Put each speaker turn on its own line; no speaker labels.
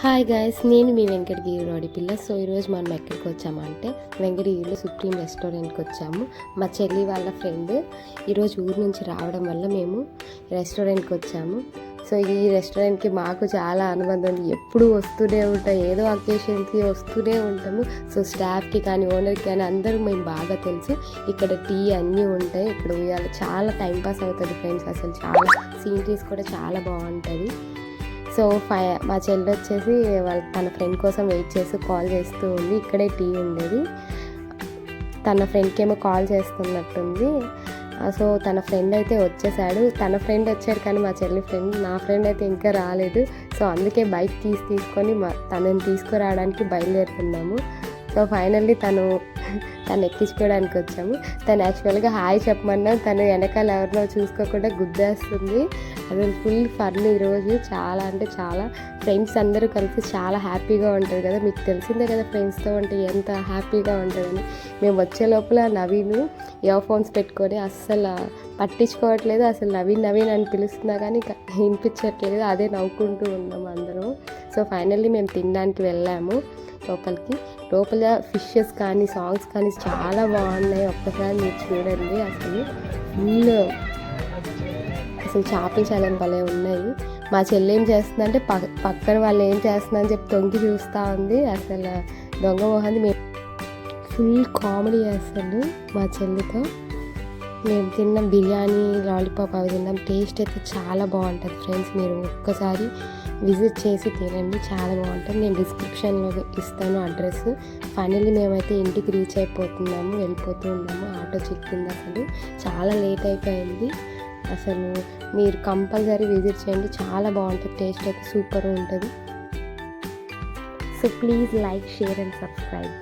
Hi guys, నేను మీ వెంకటగిరి పిల్ల. So ఈరోజు మనం ఎక్కడికి వచ్చామంటే వెంకటగిరిలో సుప్రీం రెస్టారెంట్కి వచ్చాము. మా చెల్లి వాళ్ళ ఫ్రెండ్ ఈరోజు ఊరు నుంచి రావడం వల్ల మేము రెస్టారెంట్కి వచ్చాము. సో ఈ రెస్టారెంట్కి మాకు చాలా అనుబంధం ఉంది. ఎప్పుడు వస్తూనే ఉంటాం, ఏదో అకేషన్కి వస్తూనే ఉంటాము. సో స్టాఫ్కి కానీ ఓనర్కి కానీ అందరూ మేము బాగా తెలుసు. ఇక్కడ టీ అన్నీ ఉంటాయి. ఇక్కడ ఉయ్యాలి, చాలా టైంపాస్ అవుతుంది ఫ్రెండ్స్. అసలు చాలా సీనరీస్ కూడా చాలా బాగుంటుంది. సో మా చెల్లి వచ్చేసి తన ఫ్రెండ్ కోసం వెయిట్ చేస్తూ కాల్ చేస్తూ ఉంది. ఇక్కడే టీ ఉండేది. తన ఫ్రెండ్కి ఏమో కాల్ చేస్తున్నట్టుంది. సో తన ఫ్రెండ్ అయితే వచ్చేసాడు. తన ఫ్రెండ్ వచ్చాడు కానీ మా చెల్లి ఫ్రెండ్, నా ఫ్రెండ్ అయితే ఇంకా రాలేదు. సో అందుకే బైక్ తీసుకొని తనని తీసుకురావడానికి బయలుదేరుతున్నాము. సో ఫైనల్లీ తను ఎక్కించుకోవడానికి వచ్చాము. తను యాక్చువల్గా హాయ్ చెప్పమన్నా తను వెనకాల ఎవరినో చూసుకోకుండా గుద్దేస్తుంది. అసలు ఫుల్ ఫన్ ఈరోజు. చాలా అంటే చాలా ఫ్రెండ్స్ అందరూ కలిసి చాలా హ్యాపీగా ఉంటుంది కదా. మీకు తెలిసిందే కదా ఫ్రెండ్స్తో ఉంటే ఎంత హ్యాపీగా ఉంటుందని. మేము వచ్చే లోపల నవీన్ ఇయర్ ఫోన్స్ పెట్టుకొని అస్సలు పట్టించుకోవట్లేదు. అసలు నవీన్ అని పిలుస్తున్నా కానీ వినిపించట్లేదు. అదే నవ్వుకుంటూ ఉన్నాము అందరం. సో ఫైనల్లీ మేము తినడానికి వెళ్ళాము లోపల ఫిషెస్ కానీ సాంగ్స్ కానీ చాలా బాగున్నాయి. ఒక్కసారి మీరు చూడండి. అసలు చేపలు చాలా భలే ఉన్నాయి. మా చెల్లి ఏం చేస్తుందంటే పక్కన వాళ్ళు ఏం చేస్తుందని చెప్పి తొంగి చూస్తూ ఉంది. అసలు దొంగ మొహాన్ని మేము ఫుల్ కామెడీ. అసలు మా చెల్లితో మేము తిన్నాం బిర్యానీ, లాలీపాప్ అవి తిన్నాం. టేస్ట్ అయితే చాలా బాగుంటుంది ఫ్రెండ్స్. మీరు ఒక్కసారి విజిట్ చేసి తినండి, చాలా బాగుంటుంది. నేను డిస్క్రిప్షన్లో ఇస్తాను అడ్రస్. ఫైనల్లీ మేమైతే ఇంటికి రీచ్ వెళ్ళిపోతూ ఉన్నాము. ఆటో చిక్కింది. అసలు చాలా లేట్ అయిపోయింది. అసలు మీరు కంపల్సరీ విజిట్ చేయండి, చాలా బాగుంటుంది. టేస్ట్ అయితే సూపర్ ఉంటుంది. So please like, share and subscribe.